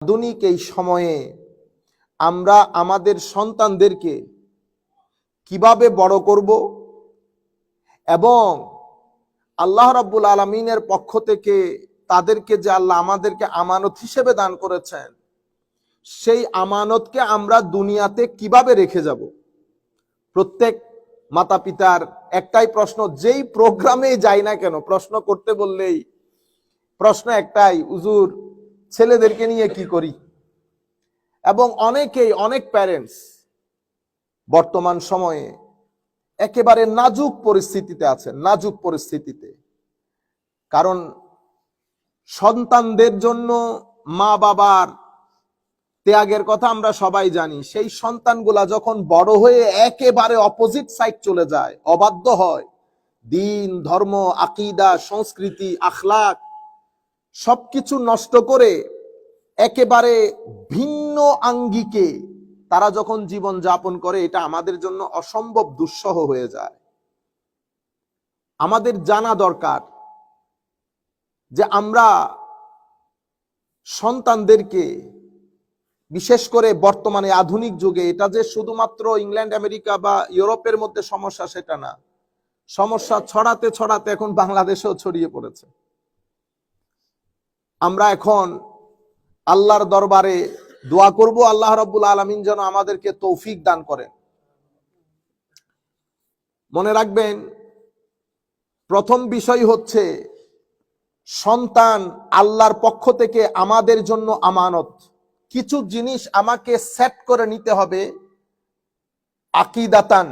আধুনিক এই সময়ে আমরা আমাদের সন্তানদেরকে কিভাবে বড় করব এবং আল্লাহ রাব্বুল আলামিনের পক্ষ থেকে তাদেরকে যে আল্লাহ আমাদেরকে আমানত হিসেবে দান করেছেন, সেই আমানতকে আমরা দুনিয়াতে কিভাবে রেখে যাব। প্রত্যেক মাতা পিতার একটাই প্রশ্ন, যেই প্রোগ্রামে যাই না কেন প্রশ্ন করতে বললেই প্রশ্ন একটাই, হুজুর ছেলেদেরকে নিয়ে কি করি। এবং অনেক প্যারেন্টস বর্তমান সময়ে একেবারে নাজুক পরিস্থিতিতে আছেন, নাজুক পরিস্থিতিতে। কারণ সন্তানদের জন্য মা বাবার ত্যাগের কথা আমরা সবাই জানি। সেই সন্তানগুলা যখন বড় হয়ে একেবারে অপোজিট সাইড চলে যায়, অবাধ্য হয়, দিন ধর্ম আকীদা সংস্কৃতি আখলাক সবকিছু নষ্ট করে একেবারে ভিন্ন আঙ্গিকে তারা যখন জীবন যাপন করে, এটা আমাদের জন্য অসম্ভব দুঃসহ হয়ে যায়। আমাদের জানা দরকার যে আমরা সন্তানদেরকে, বিশেষ করে বর্তমানে আধুনিক যুগে, এটা যে শুধুমাত্র ইংল্যান্ড আমেরিকা বা ইউরোপের মধ্যে সমস্যা সেটা না, সমস্যা ছড়াতে ছড়াতে এখন বাংলাদেশেও ছড়িয়ে পড়েছে। আমরা এখন আল্লাহর দরবারে দোয়া করব, আল্লাহ রাব্বুল আলামিন যেন আমাদেরকে তৌফিক দান করেন। মনে রাখবেন, প্রথম বিষয় হচ্ছে সন্তান আল্লাহর পক্ষ থেকে আমাদের জন্য আমানত। কিছু জিনিস আমাকে সেট করে নিতে হবে আকীদাতান,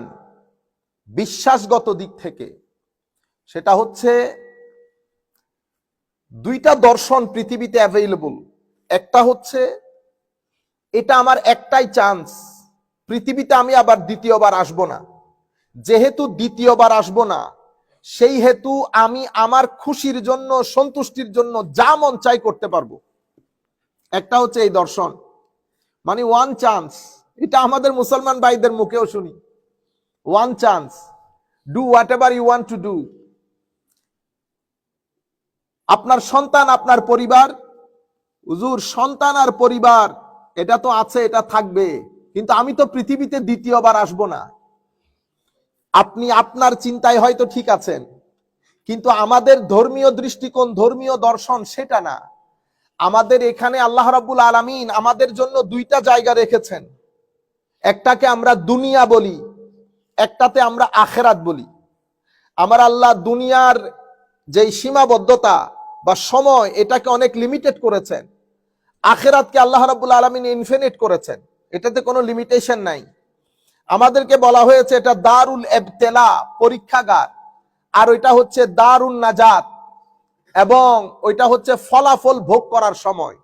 বিশ্বাসগত দিক থেকে। সেটা হচ্ছে দুইটা দর্শন পৃথিবীতে অ্যাভেলেবল। একটা হচ্ছে এটা আমার একটাই চান্স, পৃথিবীতে আমি আবার দ্বিতীয়বার আসব না। যেহেতু দ্বিতীয়বার আসব না, সেই হেতু আমি আমার খুশির জন্য সন্তুষ্টির জন্য যা মন চাই করতে পারবো। একটা হচ্ছে এই দর্শন, মানে ওয়ান চান্স। এটা আমাদের মুসলমান ভাইদের মুখেও শুনি, one chance, do whatever you want to do. আপনার সন্তান, আপনার পরিবার, হুজুর সন্তান আর পরিবার এটা তো আছে, এটা থাকবে, কিন্তু আমি তো পৃথিবীতে দ্বিতীয়বার আসব না। আপনি আপনার চিন্তায় হয়তো ঠিক আছেন, কিন্তু আমাদের ধর্মীয় দৃষ্টিকোণ, ধর্মীয় দর্শন সেটা না। আমাদের এখানে আল্লাহ রাব্বুল আলামিন আমাদের জন্য দুইটা জায়গা রেখেছেন। একটাকে আমরা দুনিয়া বলি, একটাতে আমরা আখিরাত বলি। আমার আল্লাহ দুনিয়ার যেই সীমাবদ্ধতা বা সময়, এটাকে অনেক লিমিটেড করেছেন। আখিরাতকে আল্লাহ রাব্বুল আলামিন ইনফিনিট করেছেন, এটাতে কোনো লিমিটেশন নাই। আমাদেরকে বলা হয়েছে এটা দারুল ইবতিলা, পরীক্ষাগার, আর ওইটা হচ্ছে দারুন নাজাত, এবং ওইটা হচ্ছে ফলাফল ভোগ করার সময়।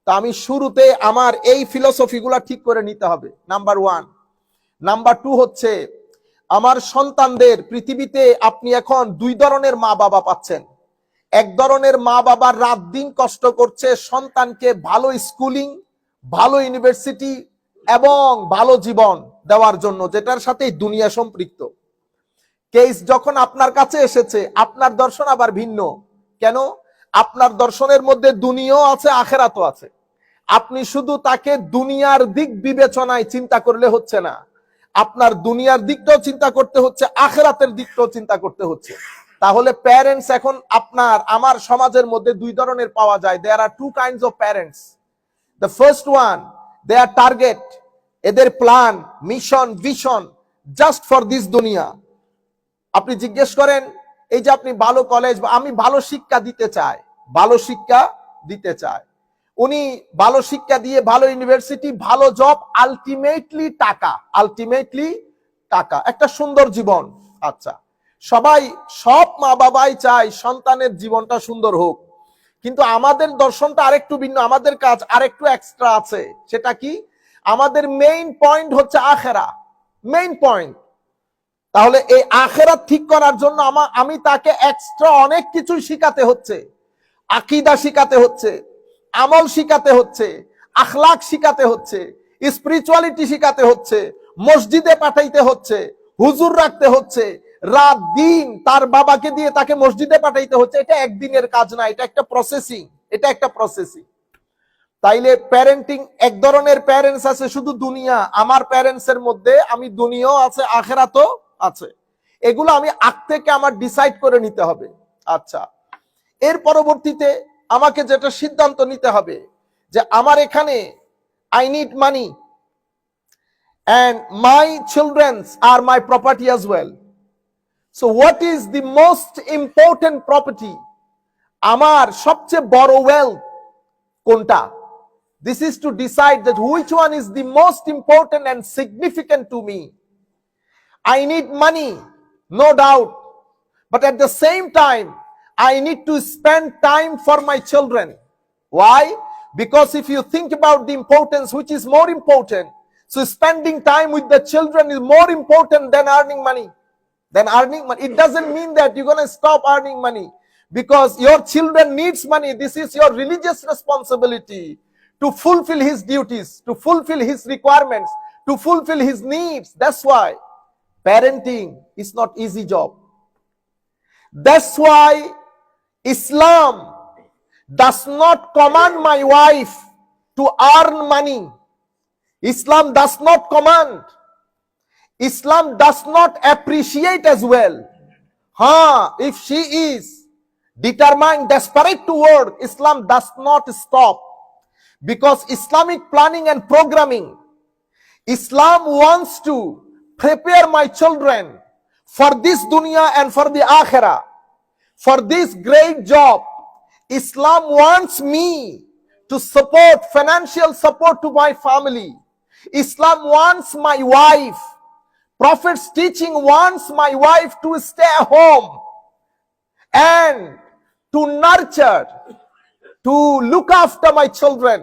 তো আমি শুরুতে আমার এই ফিলোসফিগুলা ঠিক করে নিতে হবে, নাম্বার ওয়ান। নাম্বার টু হচ্ছে আমার সন্তানদের, পৃথিবীতে আপনি এখন দুই ধরনের মা বাবা পাচ্ছেন। এক ধরনের মা বাবা রাত দিন কষ্ট করছে সন্তানকে ভালো স্কুলিং, ভালো ইউনিভার্সিটি এবং ভালো জীবন দেওয়ার জন্য, যেটার সাথে দুনিয়া সম্পৃক্ত। কেস যখন আপনার কাছে এসেছে, আপনার দর্শন আবার ভিন্ন। কেন? আপনার দর্শনের মধ্যে দুনিয়াও আছে, আখিরাতও আছে। আপনি শুধু তাকে দুনিয়ার দিক বিবেচনায় চিন্তা করলে হচ্ছে না, আপনার দুনিয়ার দিকটাও চিন্তা করতে হচ্ছে, আখিরাতের দিকটাও চিন্তা করতে হচ্ছে। তাহলে প্যারেন্টস এখন আপনার আমার সমাজের মধ্যে দুই ধরনের পাওয়া যায়। There are two kinds of parents. The first one, they are target, এদের plan, mission, vision just for this দুনিয়া। আপনি জিজ্ঞেস করেন, এই যে আপনি ভালো কলেজ, আমি ভালো শিক্ষা দিতে চাই, ভালো শিক্ষা দিতে চাই, উনি ভালো শিক্ষা দিয়ে ভালো ইউনিভার্সিটি, ভালো জব, আলটিমেটলি টাকা, আলটিমেটলি টাকা, একটা সুন্দর জীবন। আচ্ছা, সবাই, সব মা বাবাই চায় সন্তানের জীবনটা সুন্দর হোক, কিন্তু আমাদের দর্শনটা আরেকটু ভিন্ন, আমাদের কাজ আরেকটু এক্সট্রা আছে। সেটা কি? আমাদের মেইন পয়েন্ট হচ্ছে আখেরা, মেইন পয়েন্ট। তাহলে এই আখেরাত ঠিক করার জন্য আমি তাকে এক্সট্রা অনেক কিছু শিখাতে হচ্ছে। আকীদা শিখাতে হচ্ছে, আমল শিখাতে হচ্ছে, আখলাক শিখাতে হচ্ছে, স্পিরিচুয়ালিটি শিখাতে হচ্ছে, মসজিদে পাঠাইতে হচ্ছে, হুজুর রাখতে হচ্ছে, রাত দিন তার বাবাকে দিয়ে তাকে মসজিদে পাঠাইতে হচ্ছে। এটা একদিনের কাজ না, এটা একটা প্রসেসিং, এটা একটা প্রসেসিং। তাইলে প্যারেন্টিং এক ধরনের প্যারেন্টস আছে শুধু দুনিয়া, আমার প্যারেন্টস এর মধ্যে আমি দুনিয়াও আছে আখেরাতও আছে, এগুলো আমি আগ থেকে আমার ডিসাইড করে নিতে হবে। আচ্ছা, এর পরবর্তীতে আমাকে যেটা সিদ্ধান্ত নিতে হবে যে আমার এখানে I need money and my children's are my property as well. So what is the most important property? আমার সবচেয়ে বড় wealth কোনটা? This is to decide that which one is the most important and significant to me. I need money, no doubt, but at the same time I need to spend time for my children. Why? Because if you think about the importance, which is more important, so spending time with the children is more important than earning money. It doesn't mean that you're going to stop earning money because your children needs money. This is your religious responsibility to fulfill his duties, to fulfill his requirements, to fulfill his needs. That's why parenting is not easy job. That's why Islam does not command my wife to earn money. Islam does not command. Islam does not appreciate as well. If she is determined, desperate to work, Islam does not stop. Because Islamic planning and programming, Islam wants to prepare my children for this dunya and for the akhirah, for this great job. Islam wants me to support, financial support to my family. Islam wants my wife, Prophet's teaching wants my wife to stay home and to nurture, to look after my children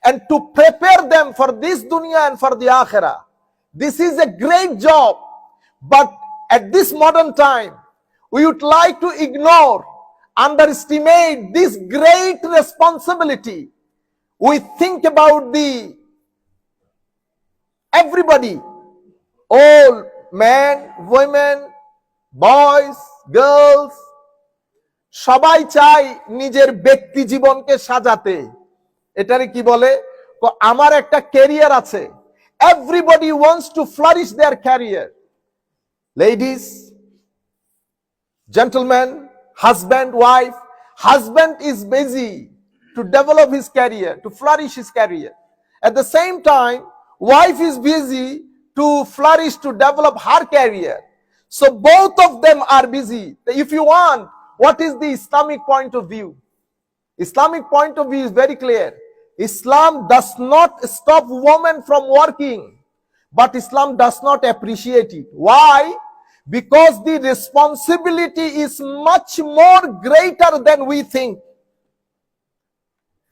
and to prepare them for this dunya and for the akhirah. This is a great job, but at this modern time we would like to ignore, underestimate this great responsibility. We think about everybody, all men, women, boys, girls, সবাই চায় নিজের ব্যক্তি জীবনকে সাজাতে। এটারে কি বলে? আমার একটা ক্যারিয়ার আছে। Everybody wants to flourish their career. Ladies, gentlemen, husband, wife. Husband is busy to develop his career, to flourish his career. At the same time, wife is busy to flourish, to develop her career. So both of them are busy. If you want, what is the Islamic point of view? Islamic point of view is very clear. Islam does not stop women from working, but Islam does not appreciate it. Why? Because the responsibility is much more greater than we think.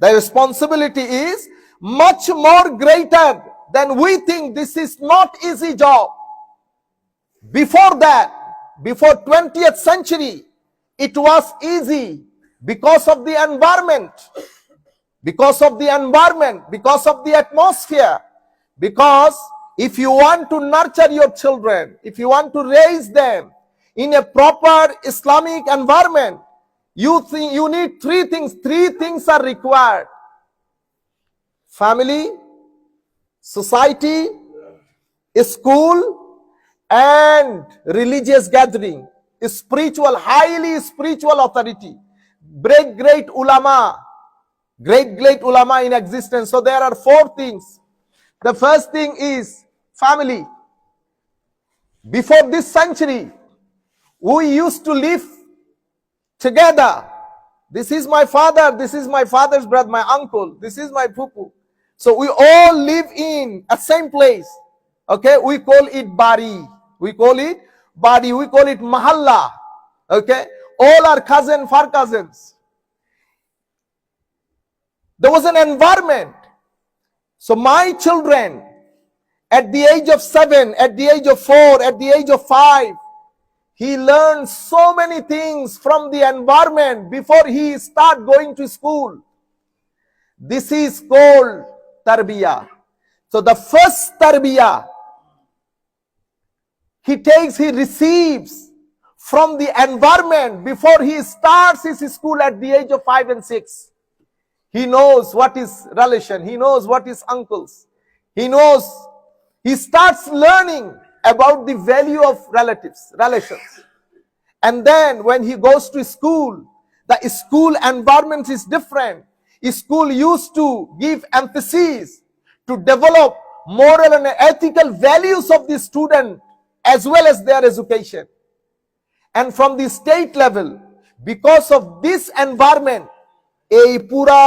The responsibility is much more greater than we think. This is not easy job. Before that, before 20th century, it was easy because of the environment, because of the environment, because of the atmosphere. Because if you want to nurture your children, if you want to raise them in a proper Islamic environment, you need three things. Three things are required: family, society, school, and religious gathering, spiritual, highly spiritual authority, great ulama in existence. So there are four things. The first thing is family. Before this century, we used to live together. This is my father, this is my father's brother, my uncle, this is my pupu. So we all live in a same place. Okay, we call it bari. We call it mahalla. Okay, all are far cousins. There was an environment. So my children, at the age of 7, at the age of 4, at the age of 5, he learned so many things from the environment before he start going to school. This is called tarbiyah. So the first tarbiyah he receives from the environment before he starts his school at the age of 5 and 6. He knows what is relation. He knows what is uncles. He starts learning about the value of relations. And then when he goes to school, the school environment is different. School used to give emphasis to develop moral and ethical values of the student as well as their education. And from the state level, because of this environment, এই পুরা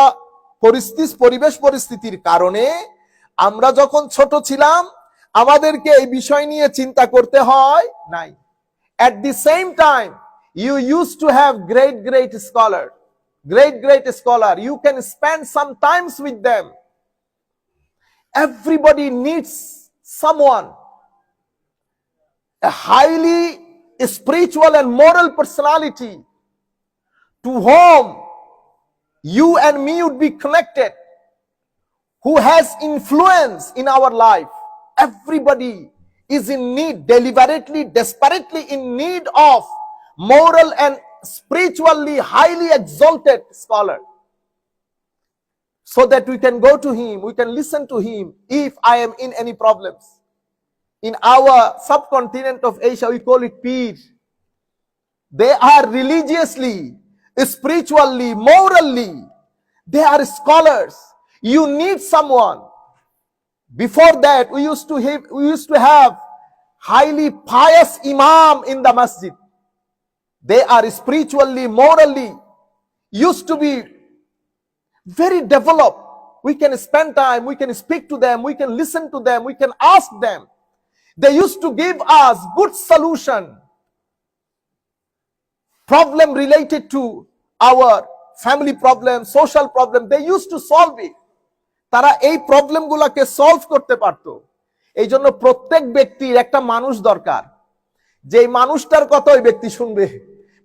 পরিবেশ পরিস্থিতির কারণে আমরা যখন ছোট ছিলাম আমাদেরকে এই বিষয় নিয়ে চিন্তা করতে হয় নাই। At the same time, you used to have great scholar. You can spend some times with them. Everybody needs someone, a highly spiritual and moral personality to whom you and me would be connected, who has influence in our life. Everybody is in need, deliberately, desperately in need of moral and spiritually highly exalted scholar, so that we can go to him, we can listen to him if I am in any problems. In our subcontinent of Asia, we call it peer. They are religiously, spiritually, morally, they are scholars. You need someone. Before that, we used to have highly pious imam in the masjid. They are spiritually, morally, used to be very developed. We can spend time, we can speak to them, we can listen to them, we can ask them. They used to give us good solution. Problem related to our family problem, social problem, they used to solve it. তারা এই problem গুলাকে solve করতে পারত। এই জন্য প্রত্যেক ব্যক্তির একটা মানুষ দরকার, যেই মানুষটার কথা ওই ব্যক্তি শুনবে।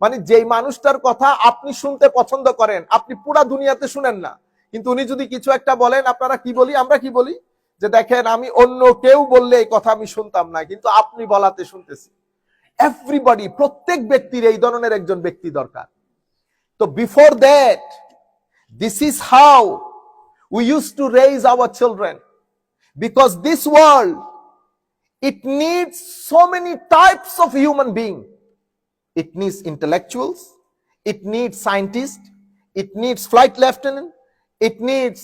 মানে যেই মানুষটার কথা আপনি শুনতে পছন্দ করেন, আপনি পুরা দুনিয়াতে শুনেন না, কিন্তু উনি যদি কিছু একটা বলেন, আপনারা কি বলি, আমরা কি বলি, যে দেখেন আমি অন্য কেউ বললে এই কথা আমি শুনতাম না, কিন্তু আপনি বলাতে শুনতেছি। এভরিবডি, প্রত্যেক ব্যক্তির এই ধরনের একজন ব্যক্তি দরকার। তো before that, this is how we used to raise our children, because this world, it needs so many types of human being. It needs intellectuals, it needs scientists, it needs flight lieutenant, it needs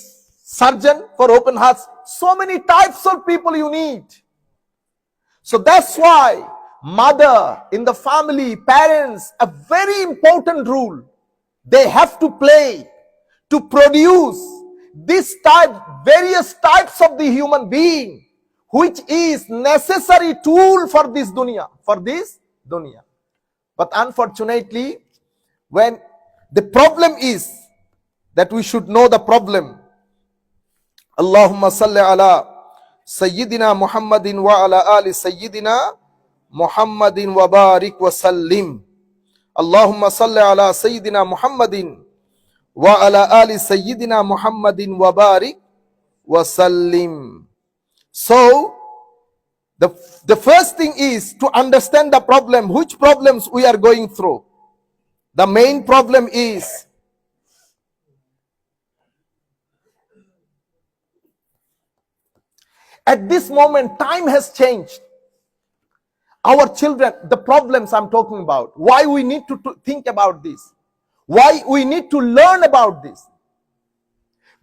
surgeon for open hearts. So many types of people you need. So that's why mother in the family, parents, a very important role they have to play to produce various types of the human being, which is necessary tool for this dunya. But unfortunately, when the problem is that we should know the problem. Allahumma salli ala sayyidina Muhammadin wa ala ali sayyidina Muhammadin wa barik wa sallim. Allahumma salli ala sayyidina Muhammadin wa ala ali sayyidina Muhammadin wa barik wa sallim. So the first thing is to understand the problem, which problems we are going through. The main problem is at this moment time has changed. Our children, the problems I'm talking about, why we need to think about this, why we need to learn about this,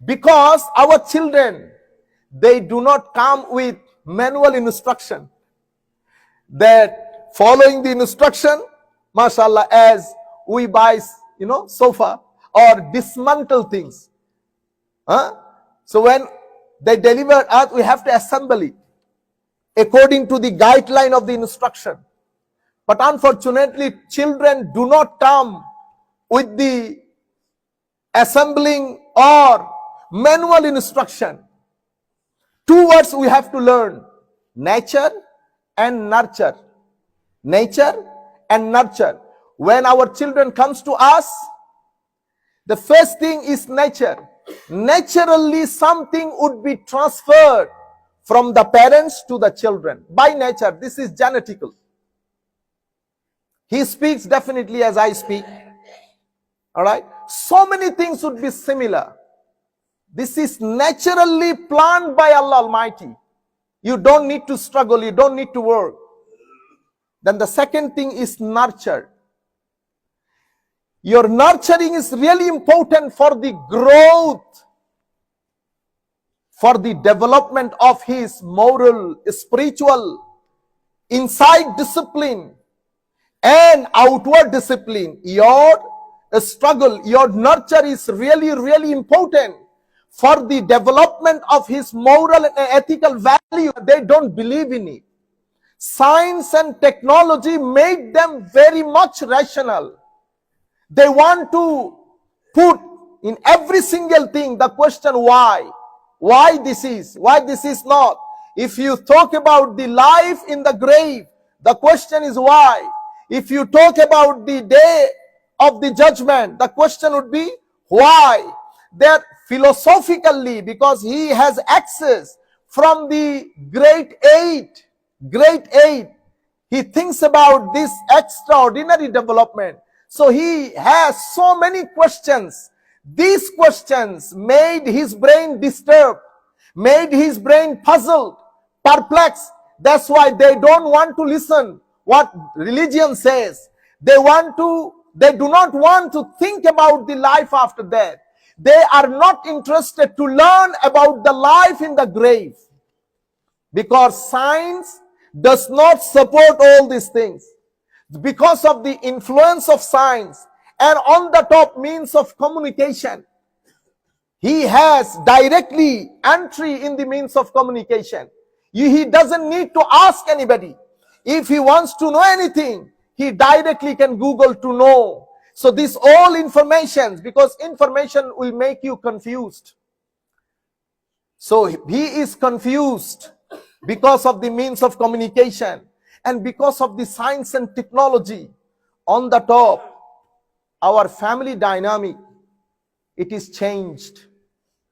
because our children, they do not come with manual instruction, that following the instruction, mashallah, as we buy sofa or dismantle things, so when they deliver us, we have to assemble it according to the guideline of the instruction. But unfortunately, children do not come with the assembling or manual instruction. Two words we have to learn: nature and nurture. Nature and nurture. When our children comes to us, the first thing is nature. Naturally, something would be transferred from the parents to the children. By nature, this is genetical. He speaks definitely as I speak. All right? So many things would be similar. This is naturally planned by Allah Almighty. You don't need to struggle, you don't need to work. Then the second thing is nurture. Your nurturing is really important for the growth, for the development of his moral, spiritual, inside discipline and outward discipline. Your struggle, your nurture is really, really important for the development of his moral and ethical value. They don't believe in it. Science and technology made them very much rational. They want to put in every single thing the question why. Why this is, why this is not. If you talk about the life in the grave, the question is why. If you talk about the day of the judgment, the question would be why. That philosophically, because he has access from the great eight, he thinks about this extraordinary development. So he has so many questions. These questions made his brain disturbed, made his brain puzzled, perplexed. That's why they don't want to listen what religion says. They do not want to think about the life after death. They are not interested to learn about the life in the grave, because science does not support all these things. Because of the influence of science and on the top means of communication, he has directly entry in the means of communication. He doesn't need to ask anybody. If he wants to know anything, he directly can Google to know. So this all information, because information will make you confused. So he is confused because of the means of communication and because of the science and technology. On the top, our family dynamic, it is changed.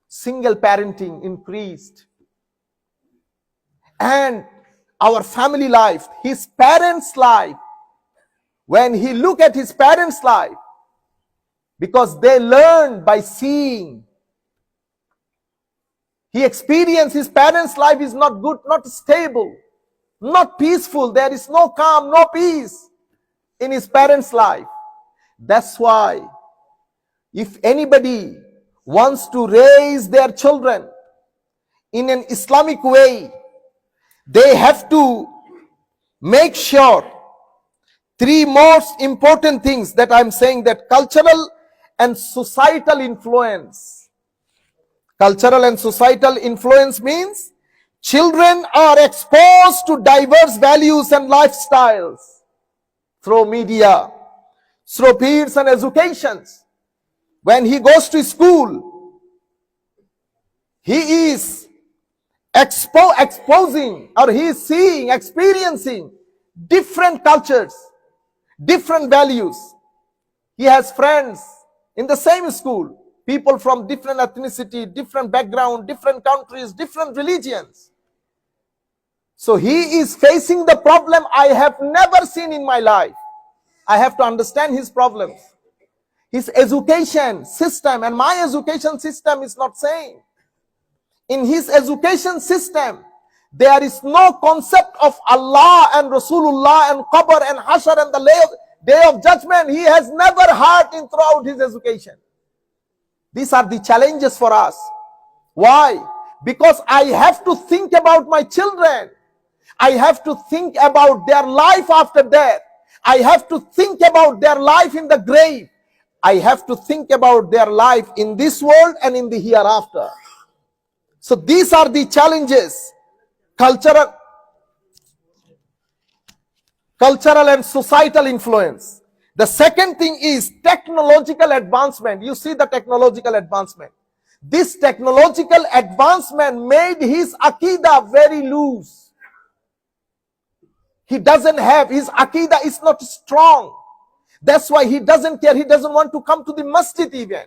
Single parenting increased. And our family life, his parents' life, when he look at his parents' life, because they learn by seeing, he experienced his parents' life is not good, not stable, not peaceful. There is no calm, no peace in his parents' life. That's why if anybody wants to raise their children in an Islamic way, they have to make sure three most important things that I'm saying, that cultural and societal influence. Cultural and societal influence means children are exposed to diverse values and lifestyles through media, through peers and educations. When he goes to school, he is exposing, or he is seeing, experiencing different cultures, different values. He has friends in the same school, people from different ethnicity, different background, different countries, different religions. So he is facing the problem I have never seen in my life. I have to understand his problems. His education system and my education system is not same. In his education system, there is no concept of Allah and Rasulullah and Qabr and Hashar and the day of judgment. He has never heard in throughout his education. These are the challenges for us. Why? Because I have to think about my children. I have to think about their life after death. I have to think about their life in the grave. I have to think about their life in this world and in the hereafter. So these are the challenges. Cultural and societal influence. The second thing is technological advancement. You see the technological advancement. This technological advancement made his Aqidah very loose. He doesn't have, his Aqidah is not strong. That's why he doesn't care. He doesn't want to come to the masjid even.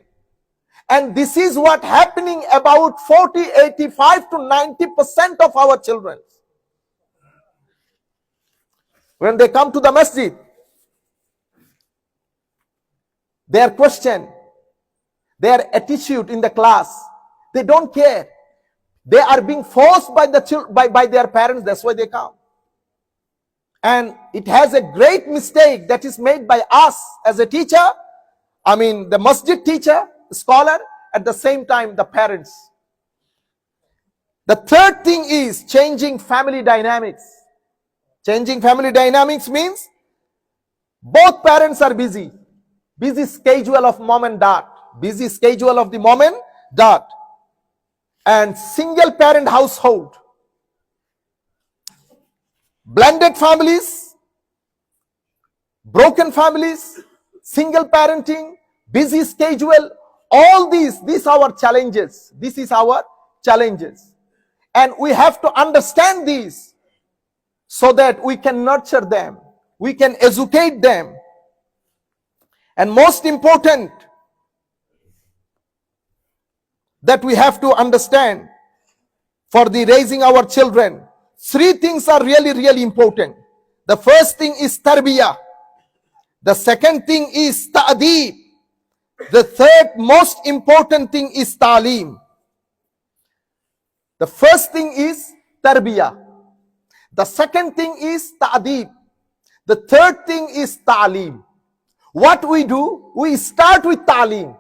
And this is what happening about 85 to 90% of our children. When they come to the masjid, their question, their attitude in the class, They don't care. They are being forced by by their parents. That's why they come. And it has a great mistake that is made by us as a teacher. I mean, the masjid teacher, scholar, at the same time, the parents. The third thing is changing family dynamics. Changing family dynamics means both parents are busy. Busy schedule of mom and dad. Busy schedule of the mom and dad. And single parent household. Blended families. Broken families. Single parenting. Busy schedule. All these are our challenges. This is our challenges. And we have to understand these so that we can nurture them. We can educate them. And most important, that we have to understand for the raising our children, three things are really, really important. The first thing is tarbiyah. The second thing is ta'deeb. The third most important thing is ta'aleem. The first thing is tarbiyah. The second thing is ta'deeb. The third thing is ta'aleem. What we do, we start with ta'aleem.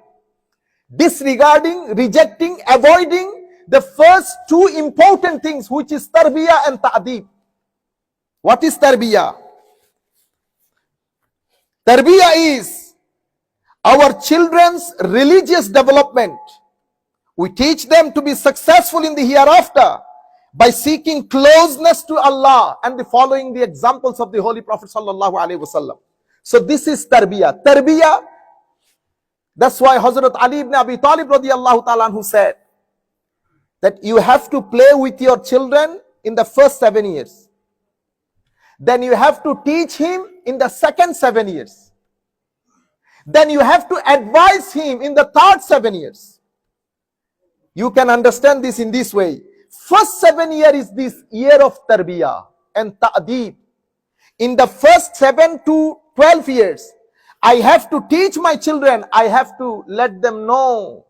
Disregarding, rejecting, avoiding the first two important things, which is tarbiyah and ta'deeb. What is tarbiyah? Tarbiyah is our children's religious development. We teach them to be successful in the hereafter by seeking closeness to Allah and following the examples of the Holy Prophet sallallahu alaihi wasallam. So this is tarbiyah. Tarbiyah, that's why Hazrat Ali ibn Abi Talib radiyallahu ta'ala anhu said that you have to play with your children in the first 7 years. Then you have to teach him in the second 7 years. Then you have to advise him in the third 7 years. You can understand this in this way. First 7 years is this year of tarbiyah and ta'deeb. In the first 7 to 12 years, I have to teach my children, I have to let them know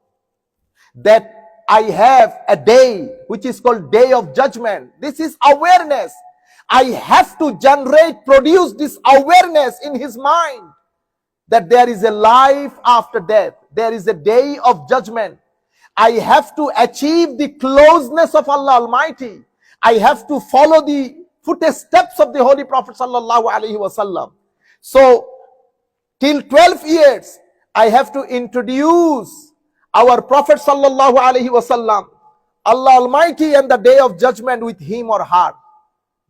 that I have a day which is called Day of Judgment. This is awareness. I have to produce this awareness in his mind that there is a life after death. There is a day of judgment. I have to achieve the closeness of Allah Almighty. I have to follow the footsteps of the Holy Prophet sallallahu alaihi wasallam. So, till 12 years, I have to introduce our Prophet sallallahu alaihi wasallam, Allah Almighty and the Day of Judgment with him or her.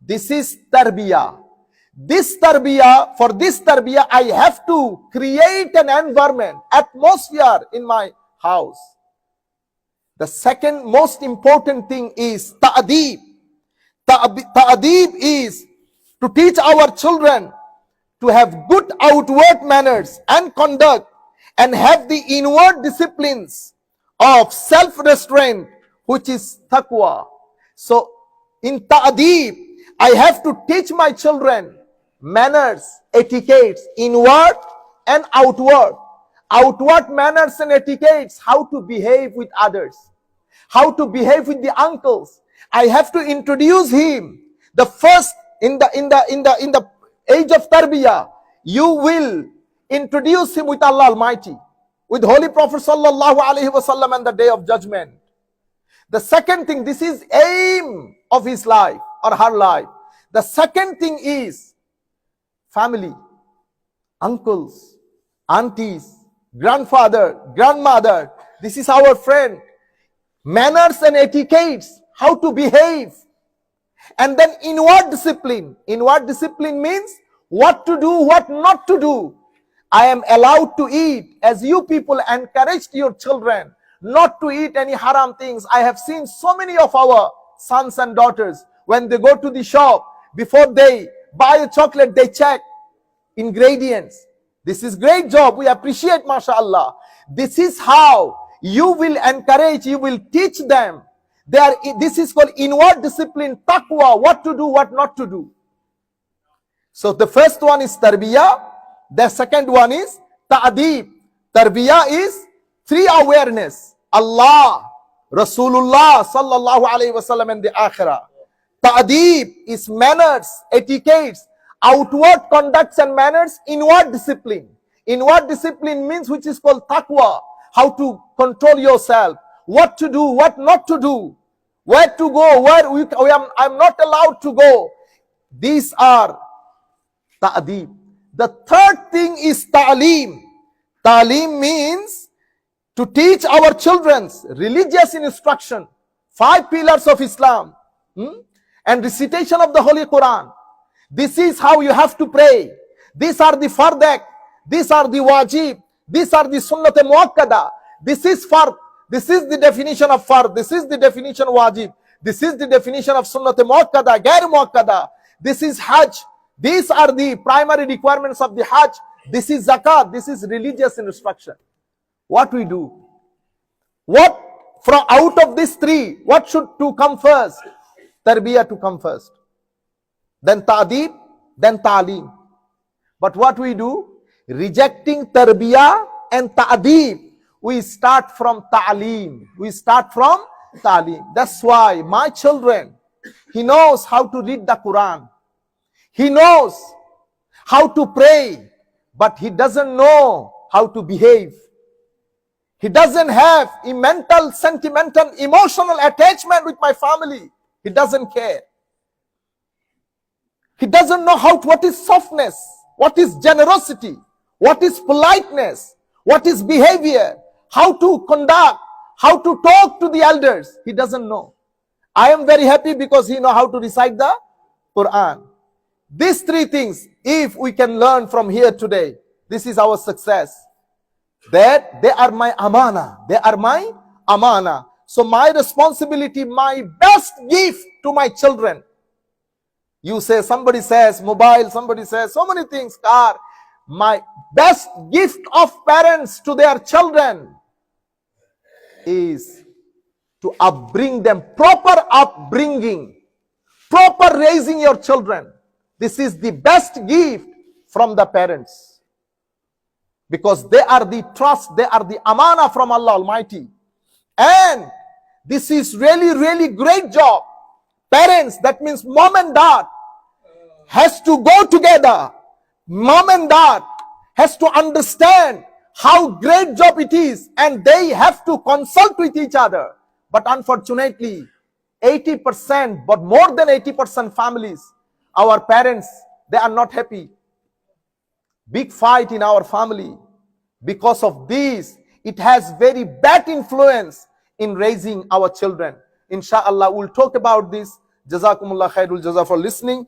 This is tarbiyah. For this tarbiyah, I have to create an environment, atmosphere in my house. The second most important thing is ta'deeb. Ta'deeb is to teach our children to have good outward manners and conduct and have the inward disciplines of self-restraint, which is taqwa. So, in ta'deeb, I have to teach my children manners, etiquettes, inward and outward. Outward manners and etiquettes, how to behave with others, how to behave with the uncles. I have to introduce him. The first in the age of tarbiyah, you will introduce him with Allah Almighty, with Holy Prophet sallallahu alaihi wasallam and the Day of Judgment. The second thing, this is aim of his life or her life. The second thing is family, uncles, aunties, grandfather, grandmother. This is our friend. Manners and etiquettes, how to behave. And then inward discipline. Inward discipline means what to do, what not to do. I am allowed to eat, as you people encouraged your children not to eat any haram things. I have seen so many of our sons and daughters, when they go to the shop, before they buy a chocolate, they check ingredients. This is great job. We appreciate, mashallah. This is how you will encourage, you will teach them. This is called inward discipline, taqwa, what to do, what not to do. So the first one is tarbiyah. The second one is ta'deeb. Tarbiyah is 3 awareness. Allah, Rasulullah sallallahu alayhi wasallam in the akhirah. Ta'deeb is manners, etiquettes, outward conducts and manners, inward discipline. Inward discipline means which is called taqwa, how to control yourself, what to do, what not to do, where to go, I'm not allowed to go. These are ta'deeb. The third thing is ta'aleem. Ta'aleem means to teach our children religious instruction, 5 pillars of Islam, and recitation of the Holy Quran. This is how you have to pray. These are the fardak. These are the wajib. These are the sunnat muakkada. This is fard. This is the definition of fard. This is the definition of wajib. This is the definition of sunnat muakkada, gair muakkada. This is hajj. These are the primary requirements of the hajj. This is zakat. This is religious instruction. What we do? What from out of these 3, what should to come first? Tarbiyah to come first. Then ta'deeb, then ta'aleem. But what we do? Rejecting tarbiyah and ta'deeb, we start from ta'aleem. We start from ta'aleem. That's why my children, he knows how to read the Quran. He knows how to pray, but he doesn't know how to behave. He doesn't have a mental, sentimental, emotional attachment with my family. He doesn't care. He doesn't know what is softness, what is generosity, what is politeness, what is behavior, how to conduct, how to talk to the elders. He doesn't know. I am very happy because he knows how to recite the Quran. These 3 things, if we can learn from here today, this is our success. That they are my amana. They are my amana. So my responsibility, my best gift to my children. You say, somebody says mobile, somebody says so many things, car. My best gift of parents to their children is to upbring them, proper upbringing, proper raising your children. This is the best gift from the parents. Because they are the trust, they are the amana from Allah Almighty. And this is really, really great job. Parents, that means mom and dad, has to go together. Mom and dad has to understand how great job it is, and they have to consult with each other. But unfortunately, 80%, but more than 80% families, our parents, they are not happy. Big fight in our family. Because of this, it has very bad influence in raising our children. Inshallah, we'll talk about this. Jazakumullah khairul jaza for listening.